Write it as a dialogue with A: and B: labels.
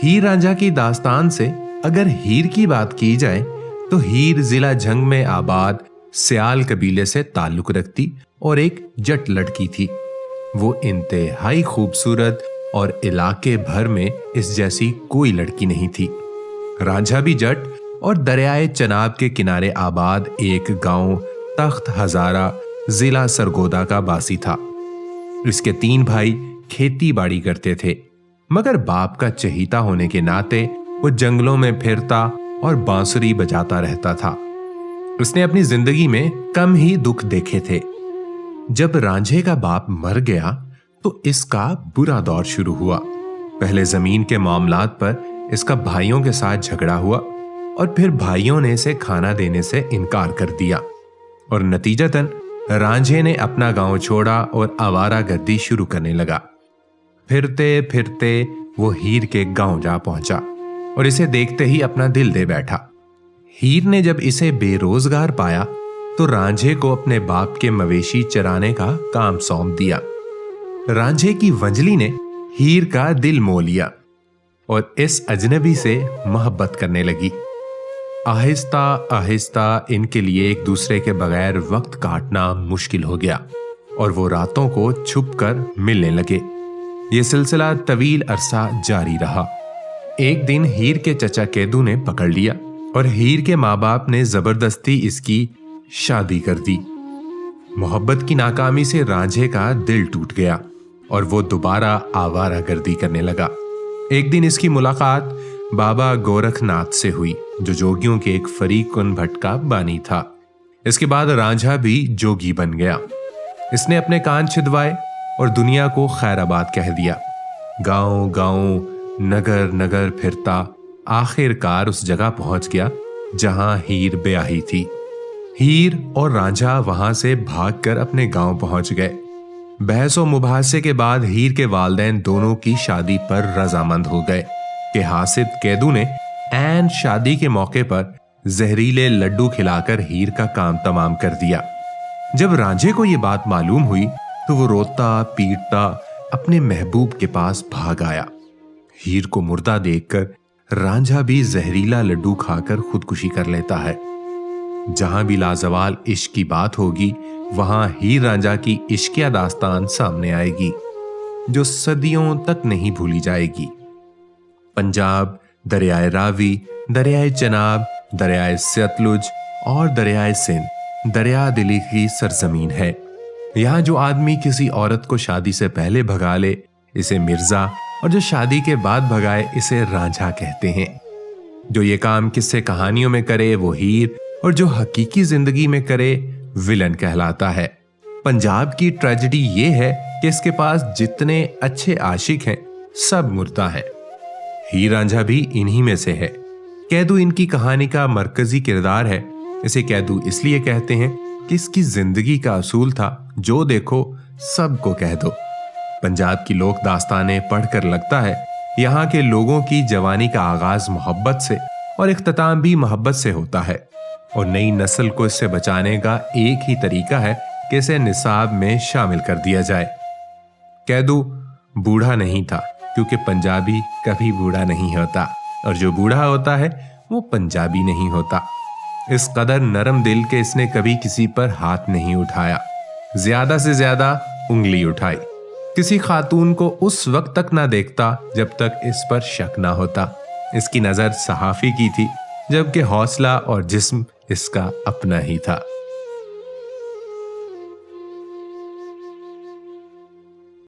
A: हीर रांझा की दास्तान से अगर हीर की बात की जाए तो हीर जिला झंग में आबाद सियाल कबीले से ताल्लुक रखती और एक जट लड़की थी। वो इंतहाई खूबसूरत और इलाके भर में इस जैसी कोई लड़की नहीं थी। रांझा भी जट और दरियाए चनाब के किनारे आबाद एक गांव तख्त हजारा जिला सरगोदा का बासी था। इसके 3 भाई खेती बाड़ी करते थे, मगर बाप का चहीता होने के नाते वो जंगलों में फिरता और बांसुरी बजाता रहता था। उसने अपनी जिंदगी में कम ही दुख देखे थे। जब रांझे का बाप मर गया तो इसका बुरा दौर शुरू हुआ। पहले जमीन के मामलात पर इसका भाइयों के साथ झगड़ा हुआ और फिर भाइयों ने इसे खाना देने से इनकार कर दिया और नतीजतन रांझे ने अपना गांव छोड़ा और आवारागर्दी शुरू करने लगा। फिरते फिरते वो हीर के गांव जा पहुंचा और इसे देखते ही अपना दिल दे बैठा। हीर ने जब इसे बेरोजगार पाया तो रांझे को अपने बाप के मवेशी चराने का काम सौंप दिया। रांझे की वंजली ने हीर का दिल मोह लिया और इस अजनबी से मोहब्बत करने लगी। आहिस्ता आहिस्ता इनके लिए एक दूसरे के बगैर वक्त काटना मुश्किल हो गया और वो रातों को छुपकर मिलने लगे। ये सिलसिला तवील अरसा जारी रहा। एक दिन हीर के चचा कैदू ने पकड़ लिया और हीर के माँ बाप ने जबरदस्ती इसकी शादी कर दी। मोहब्बत की नाकामी से रांझे का दिल टूट गया और वो दोबारा आवारागर्दी करने लगा। एक दिन इसकी मुलाकात बाबा गोरखनाथ से हुई, जो जोगियों के एक फरीकुन भट्ट का बानी था। इसके बाद रांझा भी जोगी बन गया। इसने अपने कान छिदवाए और दुनिया को खैराबाद कह दिया। गांव गांव नगर नगर फिरता आखिरकार उस जगह पहुंच गया जहां हीर ब्याही थी। हीर और रांझा वहां से भागकर अपने गांव पहुंच गए। बहस और मुबाहसे के बाद हीर के वालिदैन दोनों की शादी पर रजामंद हो गए कि हासिद कैदू ने ऐन शादी के मौके पर जहरीले लड्डू खिलाकर हीर का काम तमाम कर दिया। जब रांझे को यह बात मालूम हुई तो वो रोता पीटता अपने महबूब के पास भाग आया। हीर को मुर्दा देखकर रांझा भी जहरीला लड्डू खाकर खुदकुशी कर लेता है। जहां भी लाजवाल इश्क की बात होगी वहां हीर रांझा की इश्किया दास्तान सामने आएगी, जो सदियों तक नहीं भूली जाएगी। पंजाब दरियाए रावी, दरियाए चनाब, दरियाए सतलुज और दरियाए सिंध दरिया दिली की सरजमीन है। यहाँ जो आदमी किसी औरत को शादी से पहले भगा ले इसे मिर्जा, और जो शादी के बाद भगाए इसे रांझा कहते हैं। जो ये काम किस्से कहानियों में करे वो हीर, और जो हकीकी जिंदगी में करे विलन कहलाता है। पंजाब की ट्रेजेडी ये है कि इसके पास जितने अच्छे आशिक हैं सब मुर्दा हैं। हीर रांझा भी इन्हीं में से है। कैदू इनकी कहानी का मरकजी किरदार है। इसे कैदू इसलिए कहते हैं कि इसकी जिंदगी का असूल था, जो देखो सबको कह दो। पंजाब की लोक दास्तानें पढ़कर लगता है यहाँ के लोगों की जवानी का आगाज मोहब्बत से और इख्तिताम भी मोहब्बत से होता है, और नई नस्ल को इससे बचाने का एक ही तरीका है कि इसे निसाब में शामिल कर दिया जाए। कैदू बूढ़ा नहीं था क्योंकि पंजाबी कभी बूढ़ा नहीं होता, और जो बूढ़ा होता है वो पंजाबी नहीं होता। इस कदर नरम दिल के इसने कभी किसी पर हाथ नहीं उठाया, ज्यादा से ज्यादा उंगली उठाई। किसी खातून को उस वक्त तक ना देखता जब तक इस पर शक ना होता। इसकी नजर सहाफी की थी, जबकि हौसला और जिस्म इसका अपना ही था।